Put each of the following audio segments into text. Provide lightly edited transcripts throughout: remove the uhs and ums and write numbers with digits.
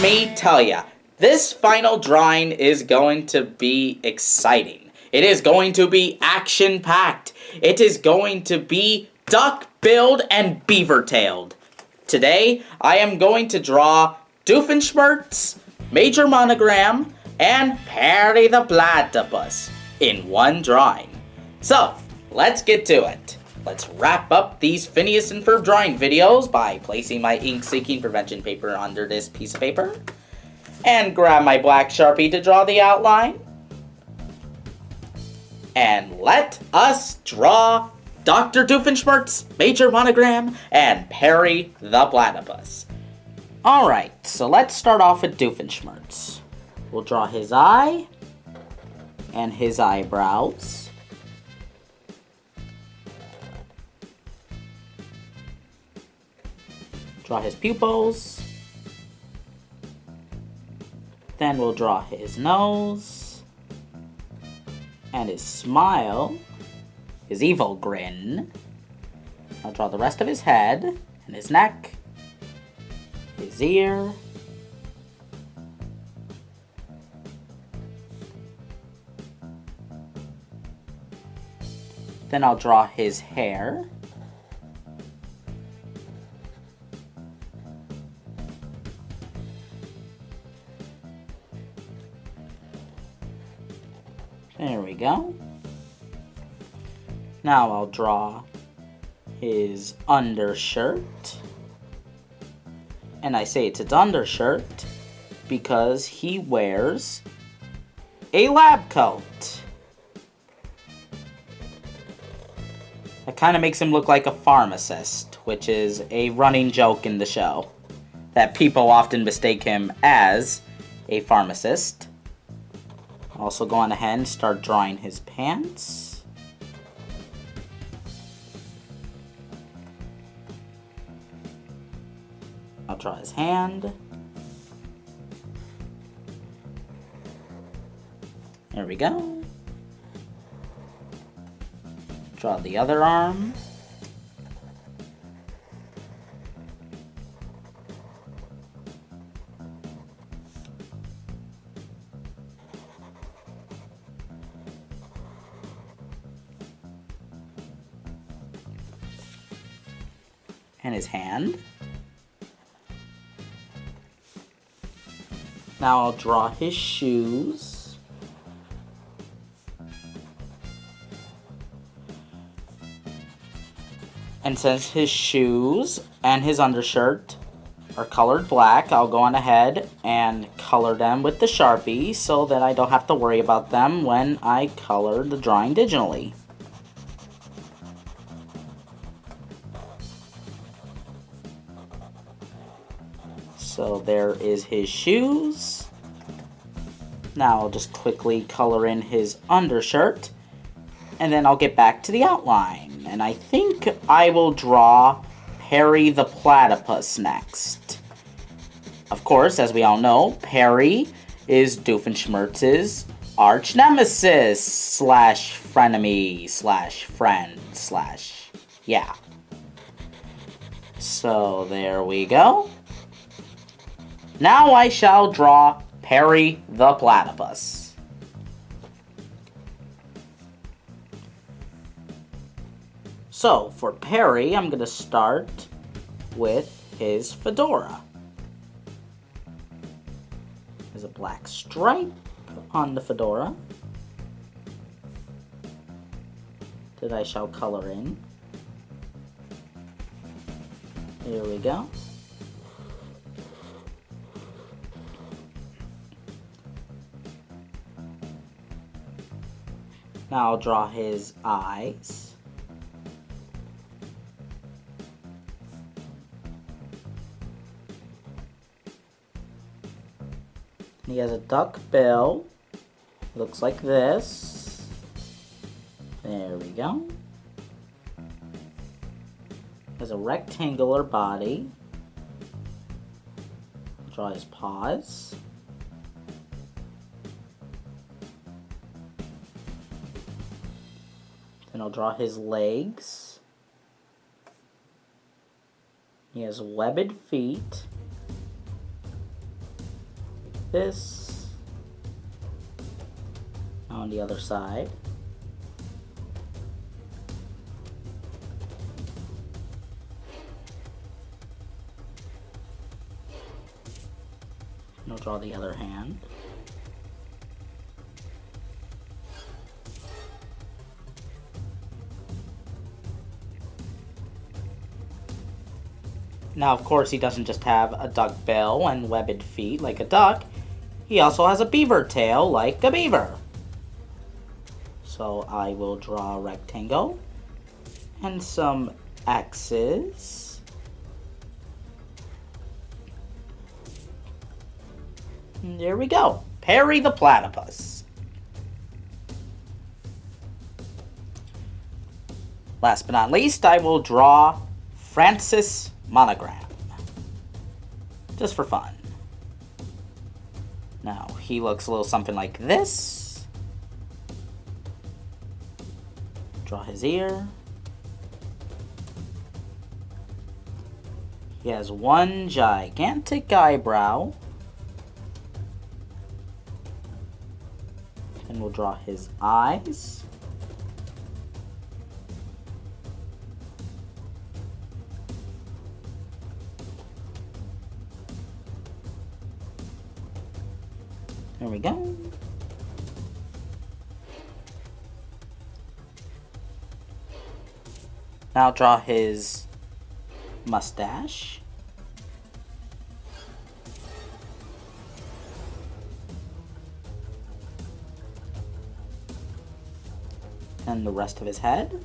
me tell ya, this final drawing is going to be exciting. It is going to be action-packed. It is going to be duck-billed and beaver-tailed. Today, I am going to draw Doofenshmirtz, Major Monogram, and Perry the Platypus in one drawing. So, let's get to it. Let's wrap up these Phineas and Ferb drawing videos by placing my ink-seeking prevention paper under this piece of paper. And grab my black Sharpie to draw the outline. And let us draw Dr. Doofenshmirtz, Major Monogram, and Perry the Platypus. Alright, so let's start off with Doofenshmirtz. We'll draw his eye and his eyebrows. Draw his pupils. Then we'll draw his nose. And his smile. His evil grin. I'll draw the rest of his head. And his neck. His ear. Then I'll draw his hair. There we go. Now I'll draw his undershirt. And I say it's undershirt because he wears a lab coat. That kind of makes him look like a pharmacist, which is a running joke in the show. That people often mistake him as a pharmacist. Also go on ahead and start drawing his pants. I'll draw his hand. There we go. Draw the other arm. And his hand. Now I'll draw his shoes. And since his shoes and his undershirt are colored black, I'll go on ahead and color them with the Sharpie so that I don't have to worry about them when I color the drawing digitally. So there is his shoes. Now I'll just quickly color in his undershirt. And then I'll get back to the outline. And I think I will draw Perry the Platypus next. Of course, as we all know, Perry is Doofenshmirtz's arch nemesis slash frenemy slash friend slash yeah. So there we go. Now I shall draw Perry the Platypus. So, for Perry, I'm going to start with his fedora. There's a black stripe on the fedora that I shall color in. Here we go. Now I'll draw his eyes. He has a duck bill. Looks like this. There we go. Has a rectangular body. Draw his paws. Then I'll draw his legs. He has webbed feet. this. On the other side. And I'll draw the other hand. Now, of course, he doesn't just have a duck bill and webbed feet like a duck. He also has a beaver tail like a beaver. So I will draw a rectangle and some X's. And there we go. Perry the Platypus. Last but not least, I will draw Francis Monogram. Just for fun. Now, he looks a little something like this. Draw his ear. He has one gigantic eyebrow. And we'll draw his eyes. There we go. Now draw his mustache. And the rest of his head.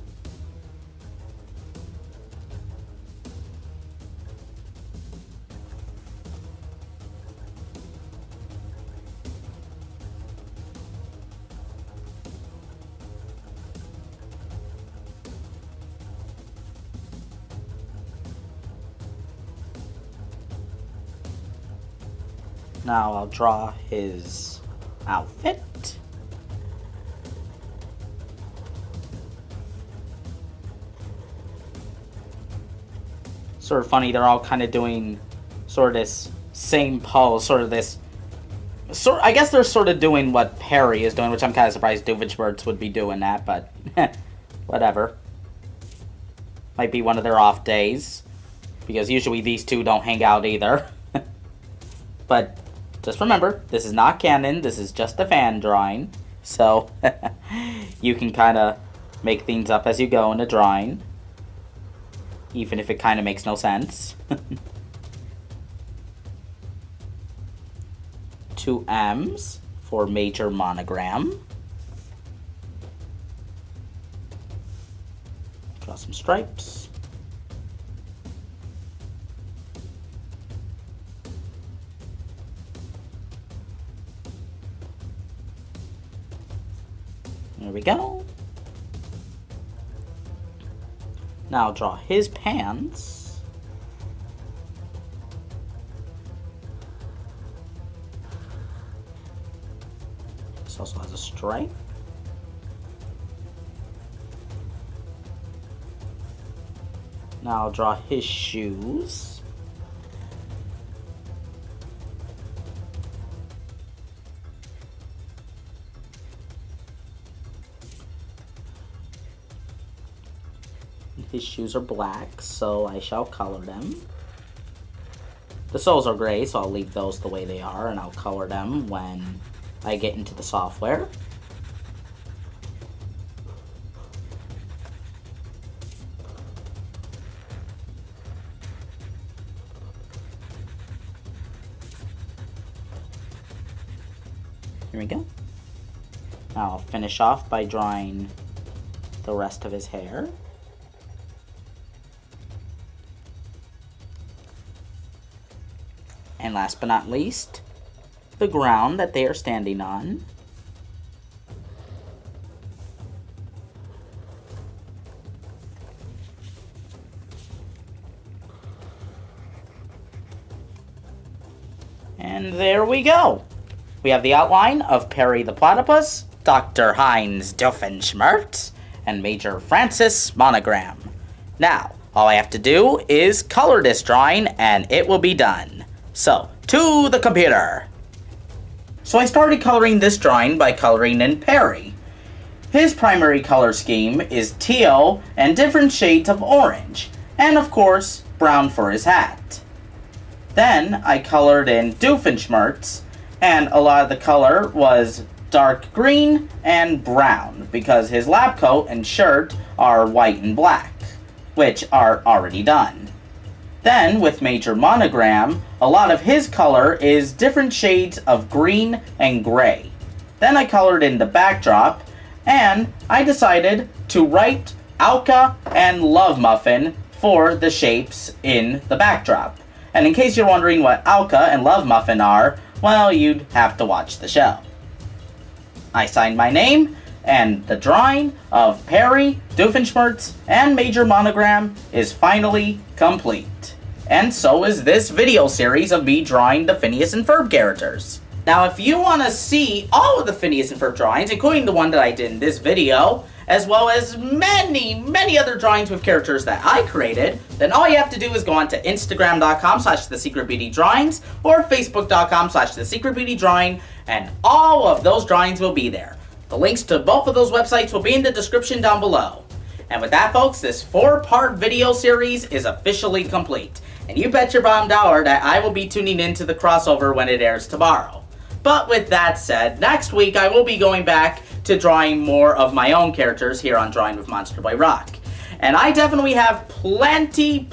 Now I'll draw his outfit. Sort of funny, they're all kind of doing sort of this same pose, sort of this... I guess they're sort of doing what Perry is doing, which I'm kind of surprised Doofenshmirtz would be doing that, but whatever. Might be one of their off days, because usually these two don't hang out either. But just remember, this is not canon, this is just a fan drawing, so you can kind of make things up as you go in the drawing. Even if it kind of makes no sense. 2 M's for major monogram. Draw some stripes. There we go. Now draw his pants. This also has a stripe. Now I'll draw his shoes. His shoes are black, so I shall color them. The soles are gray, so I'll leave those the way they are, and I'll color them when I get into the software. Here we go. Now I'll finish off by drawing the rest of his hair. And last but not least, the ground that they are standing on. And there we go. We have the outline of Perry the Platypus, Dr. Heinz Doofenshmirtz, and Major Francis Monogram. Now, all I have to do is color this drawing and it will be done. So, to the computer. So I started coloring this drawing by coloring in Perry. His primary color scheme is teal and different shades of orange, and of course, brown for his hat. Then I colored in Doofenshmirtz, and a lot of the color was dark green and brown because his lab coat and shirt are white and black, which are already done. Then with Major Monogram, a lot of his color is different shades of green and gray. Then I colored in the backdrop, and I decided to write Alka and Love Muffin for the shapes in the backdrop. And in case you're wondering what Alka and Love Muffin are, well, you'd have to watch the show. I signed my name, and the drawing of Perry, Doofenshmirtz, and Major Monogram is finally complete. And so is this video series of me drawing the Phineas and Ferb characters. Now, if you want to see all of the Phineas and Ferb drawings, including the one that I did in this video, as well as many other drawings with characters that I created, then all you have to do is go on to Instagram.com/thesecretbeautydrawings or Facebook.com/thesecretbeautydrawing, and all of those drawings will be there. The links to both of those websites will be in the description down below. And with that, folks, this 4-part video series is officially complete. And you bet your bottom dollar that I will be tuning into the crossover when it airs tomorrow. But with that said, next week I will be going back to drawing more of my own characters here on Drawing with Monsterboy Roc. And I definitely have plenty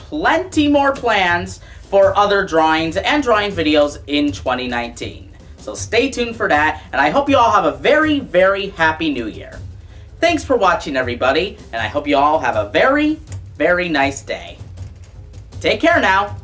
more plans for other drawings and drawing videos in 2019. So stay tuned for that, and I hope you all have a very happy new year. Thanks for watching, everybody, and I hope you all have a very nice day. Take care now.